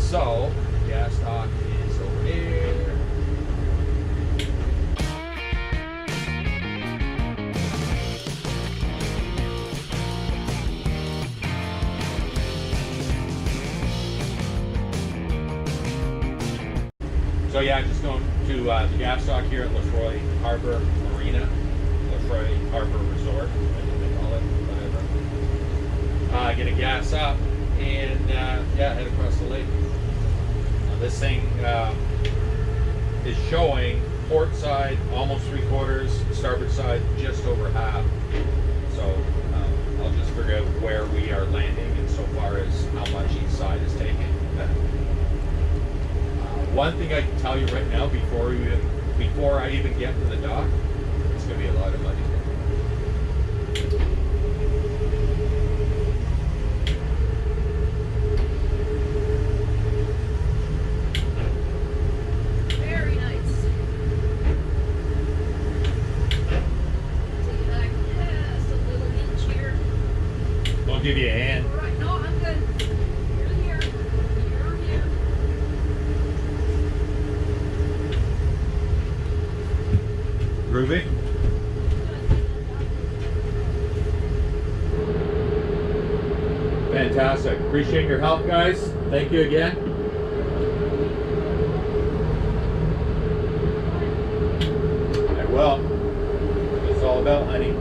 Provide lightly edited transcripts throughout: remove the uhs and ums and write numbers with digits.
So, gas stock is over here. So yeah, just going to the gas stock here at Lefroy Harbor Marina, Lefroy Harbor Resort, I think they call it, whatever. Get a gas up and yeah, head across the lake. Now this thing is showing port side almost 3/4, starboard side just over half. So I'll just figure out where we are landing insofar as how much each side is taking. One thing I can tell you right now, before I even get to the dock, it's going to be a lot of money. Very nice. Take it back just a little inch here. I'll give you a hand. All right, no, I'm good. Here to here. Here or here. Groovy? Fantastic. Appreciate your help, guys. Thank you again. I will. That's what it's all about, honey.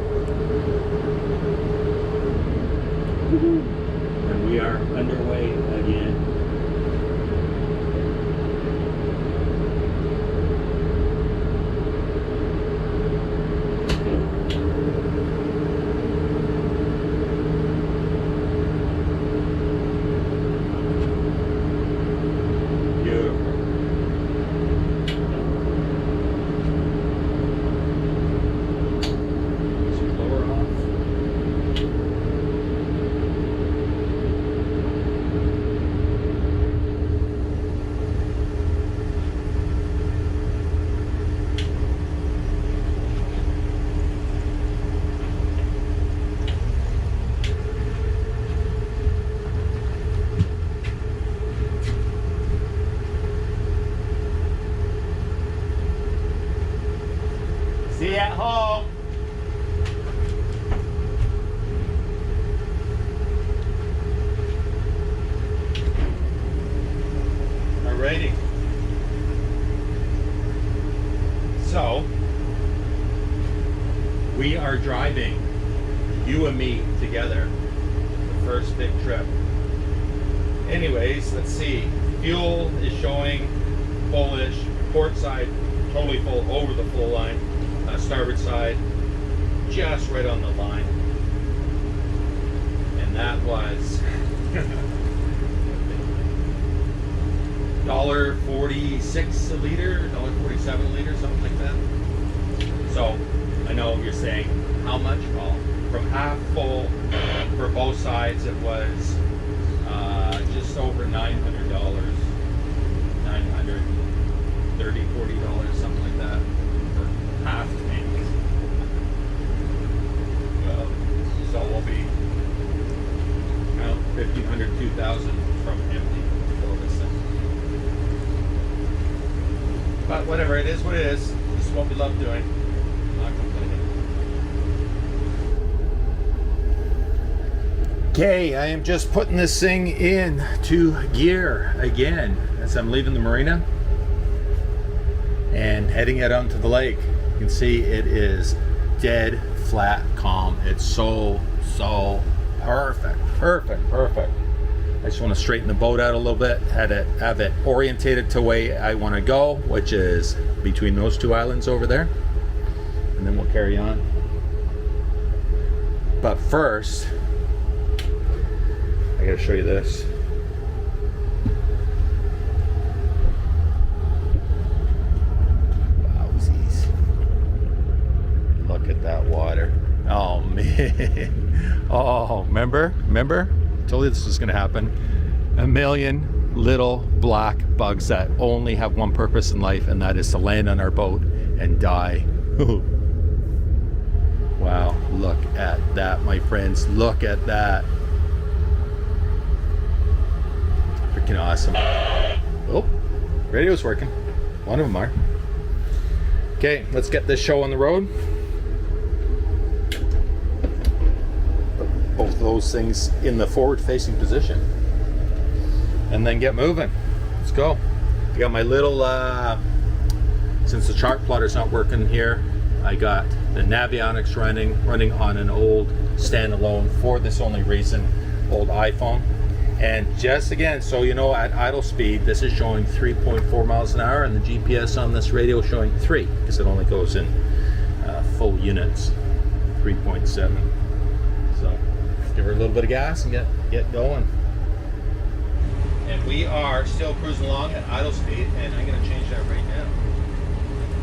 And we are underway again. See you at home. Alrighty. So, we are driving, you and me together, the first big trip. Anyways, let's see. Fuel is showing fullish, port side totally full, over the full line. Starboard side just right on the line, and that was $1.46 a liter, $1.47 a liter, something like that. So I know you're saying how much? Well, from half full for both sides it was just over $900, $930, $40, something like that for half tank. So we'll be 1,500, 2,000 from empty for this thing. But whatever, it is what it is. This is what we love doing. I'm not complaining. Okay, I am just putting this thing into gear again as I'm leaving the marina and heading out onto the lake. You can see it is dead flat calm. It's so perfect. I just want to straighten the boat out a little bit, have it orientated to the way I want to go, which is between those two islands over there, and then we'll carry on. But first I gotta show you this. Look at that water. Oh man. Oh, remember? I told you this was gonna happen. A million little black bugs that only have one purpose in life, and that is to land on our boat and die. Wow, look at that, my friends. Look at that. Freaking awesome. Oh, radio's working. One of them are. Okay, let's get this show on the road. Both of those things in the forward-facing position. And then get moving. Let's go. I got my little, since the chart plotter's not working here, I got the Navionics running on an old standalone, for this only reason, old iPhone. And just again, so you know, at idle speed, this is showing 3.4 miles an hour, and the GPS on this radio is showing 3, because it only goes in full units, 3.7. So give her a little bit of gas and get going. And we are still cruising along at idle speed, and I'm going to change that right now.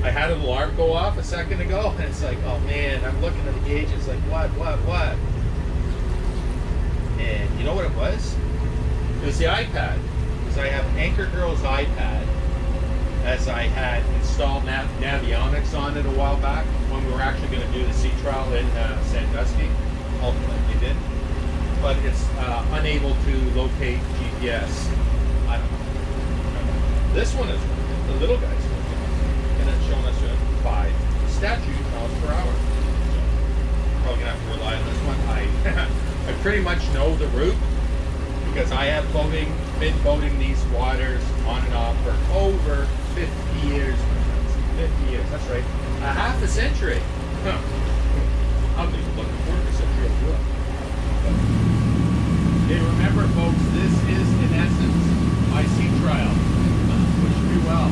I had an alarm go off a second ago, and it's like, oh man, I'm looking at the gauge, it's like, what? And you know what it was? It was the iPad, because I have Anchor Girl's iPad, as I had installed Navionics on it a while back when we were actually going to do the sea trial in Sandusky. Ultimately did, but it's unable to locate GPS. I don't know. This one is working. The little guy's working, and it's showing us 5 statute miles per hour. So probably gonna have to rely on this one. I pretty much know the route, because I have been boating these waters on and off for over 50 years. 50 years, that's right. A half a century. Huh. I'm even looking forward to a century of doing. Okay, remember folks, this is in essence my sea trial. Wish me well.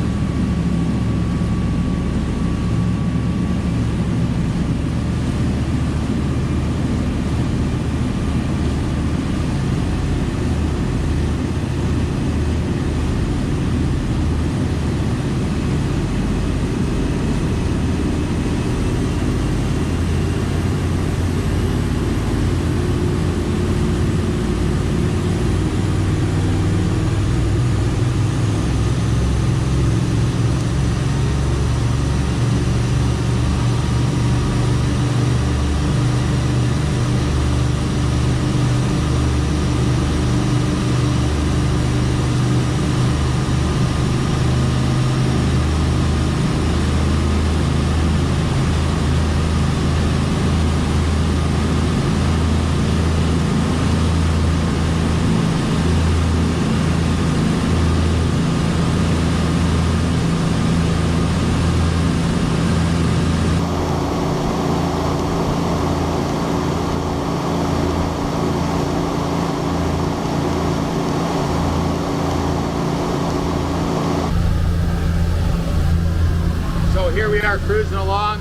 Here we are cruising along,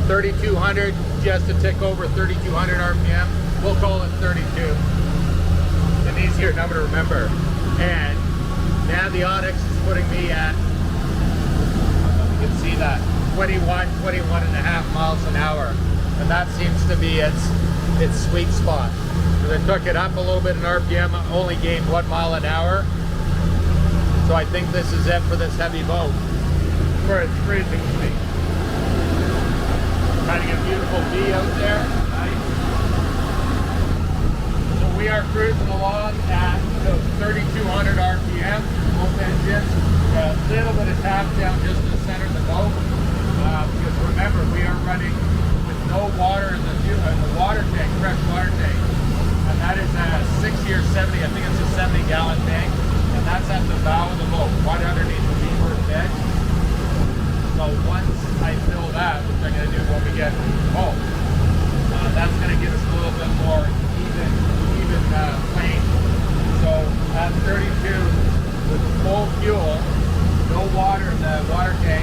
3,200, just a tick over 3,200 RPM. We'll call it 32. An easier number to remember. And Navionics is putting me at, you can see that, 21 and a half miles an hour. And that seems to be its sweet spot. So they took it up a little bit in RPM, only gained 1 mile an hour. So I think this is it for this heavy boat. For its cruising speed. Trying to get a beautiful view out there. Nice. So we are cruising along at 3,200 RPM, both engines. A little bit of tap down just to the center of the boat. Because remember, we are running with no water in the water tank, fresh water tank. And that is a 60 or 70, I think it's a 70-gallon tank. And that's at the bow of the boat, right underneath the beaver bed. So once I fill that, which I'm going to do when we get home, that's going to give us a little bit more even plane. So at 32, with full fuel, no water in the water tank,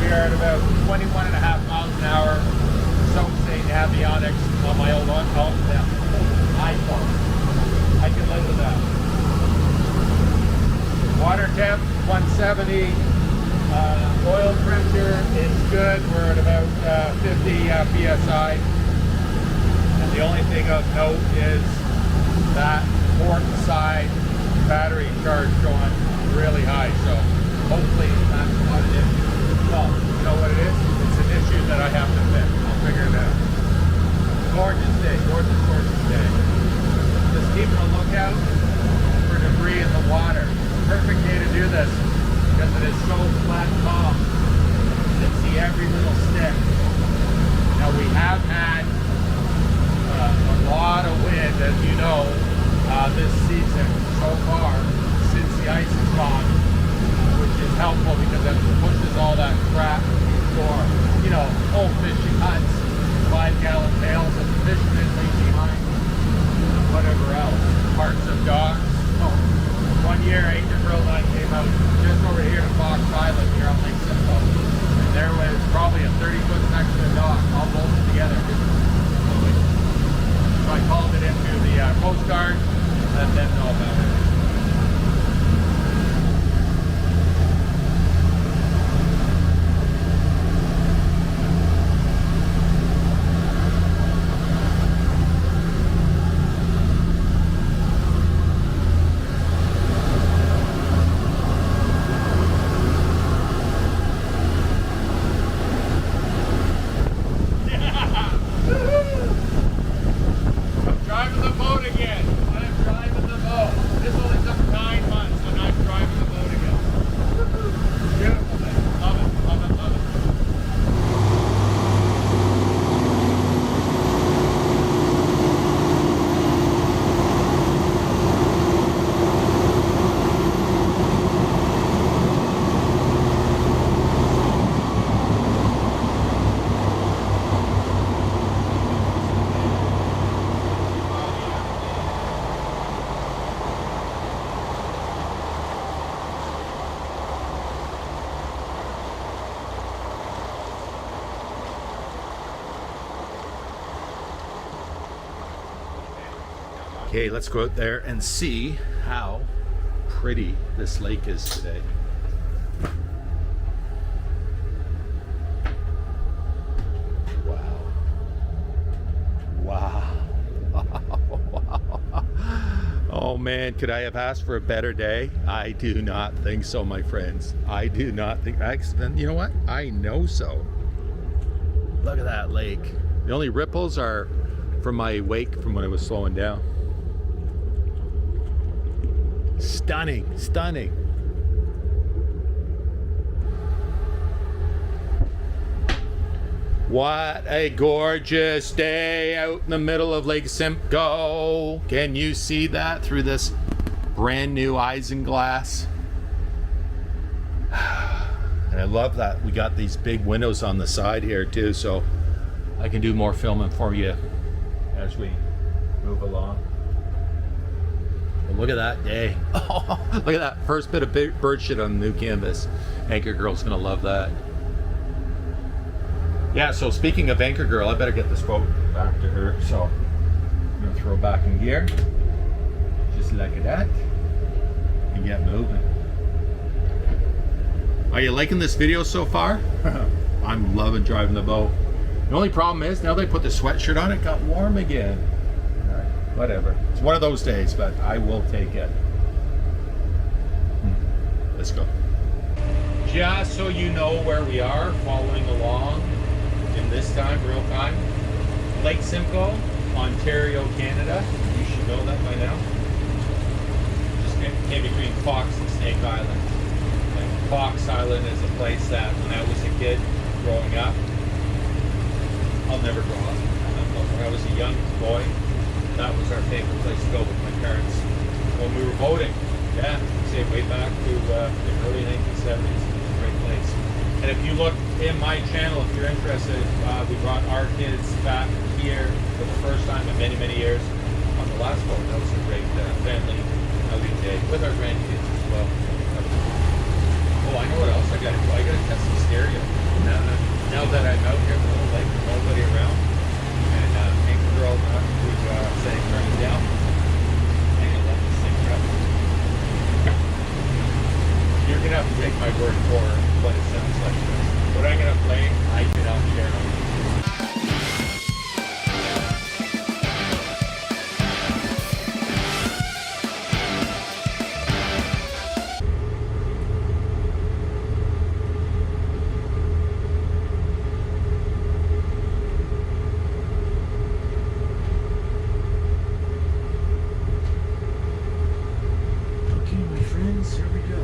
we are at about 21 and a half miles an hour. So say Navionics on my old iPhone. I can live with that. Water temp, 170. Oil pressure is good. We're at about 50 psi. And the only thing of note is that port side battery charge going really high. So hopefully that's not an issue. Well, you know what it is? It's an issue that I have to fix. I'll figure it out. Gorgeous day. Gorgeous day. Just keeping a lookout for debris in the water. Perfect day to do that. this because it is so flat calm. You can see every little stick. Now we have had a lot of wind, as you know, this season so far since the ice is gone, which is helpful because it pushes all that crap for, you know, old fishing huts, 5-gallon pails of fishermen leave behind, whatever else, parts of docks. Oh, one year, Anchor Girl and I came out just over here to Fox Island here on Lake Simcoe, and there was probably a 30-foot section of dock all bolted together. So I called it into the Coast Guard, let them know about it. Okay, let's go out there and see how pretty this lake is today. Wow. Wow. Oh man, could I have asked for a better day? I do not think so, my friends. I do not think, you know what? I know so. Look at that lake. The only ripples are from my wake from when I was slowing down. Stunning, stunning. What a gorgeous day out in the middle of Lake Simcoe. Can you see that through this brand new isinglass? And I love that we got these big windows on the side here too, so I can do more filming for you as we move along. Look at that day. Oh, look at that first bit of bird shit on the new canvas. Anchor Girl's gonna love that. Yeah, so speaking of Anchor Girl, I better get this boat back to her. So I'm gonna throw back in gear, just like that, and get moving. Are you liking this video so far? I'm loving driving the boat. The only problem is now they put the sweatshirt on, it got warm again. Whatever. It's one of those days, but I will take it. Let's go. Just so you know where we are, following along in this time, real time. Lake Simcoe, Ontario, Canada. You should know that by now. Just in between Fox and Snake Island. And Fox Island is a place that when I was a kid growing up, I'll never grow up. When I was a young boy, that was our favorite place to go with my parents when we were boating. Yeah, say way back to the early 1970s. It's a great place. And if you look in my channel, if you're interested, we brought our kids back here for the first time in many, many years on the last boat. That was a great family outing day with our grandkids as well. Oh, I know what else I gotta do. I gotta test the stereo. Now that I'm out here in the middle of the lake, there's nobody around. And Anchor Girl who's saying turn it down. And let me sync it up. You're gonna have to take my word for what it sounds like. What I'm gonna play, I cannot share it. Here we go.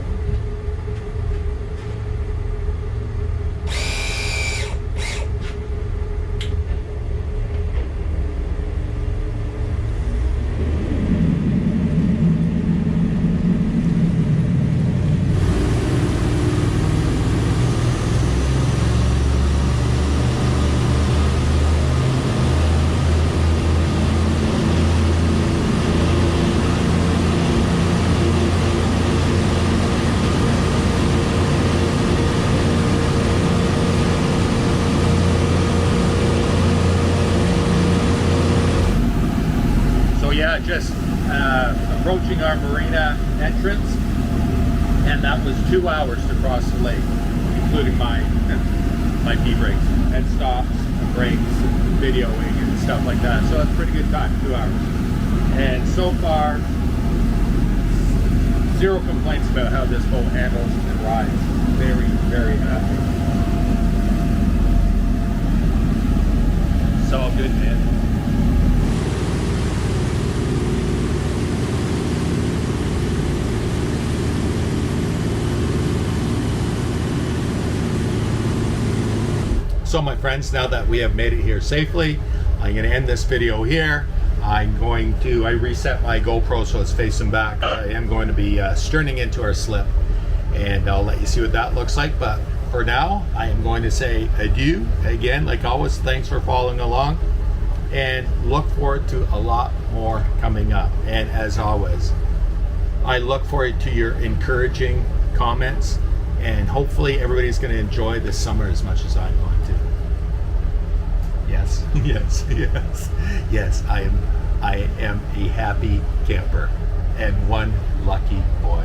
marina entrance, and that was 2 hours to cross the lake, including my pee breaks and stops and breaks and videoing and stuff like that. So that's a pretty good time, 2 hours. And so far, zero complaints about how this boat handles and rides. Very, very happy. It's all good, man. So my friends, now that we have made it here safely, I'm going to end this video here. I reset my GoPro so it's facing back. I am going to be sterning into our slip, and I'll let you see what that looks like. But for now, I am going to say adieu. Again, like always, thanks for following along, and look forward to a lot more coming up. And as always, I look forward to your encouraging comments, and hopefully everybody's going to enjoy this summer as much as I'm going to. Yes, yes, yes, yes, I am a happy camper and one lucky boy.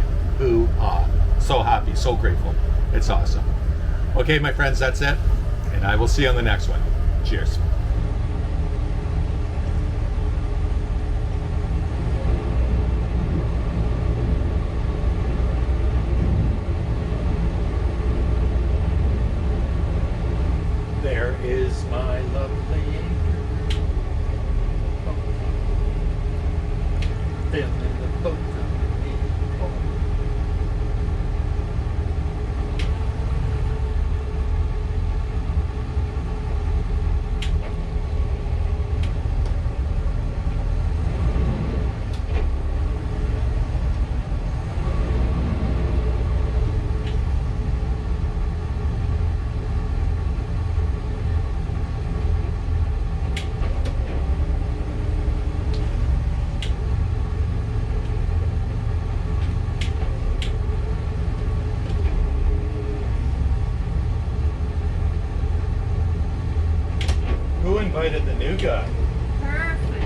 So happy, so grateful. It's awesome. Okay, my friends, that's it, and I will see you on the next one. Cheers. There is my lovely boat. Filling the boat. Who invited the new guy? Perfect.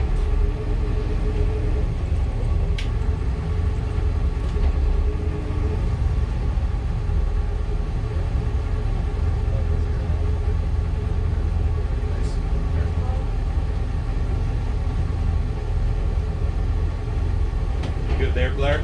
You good there, Blair?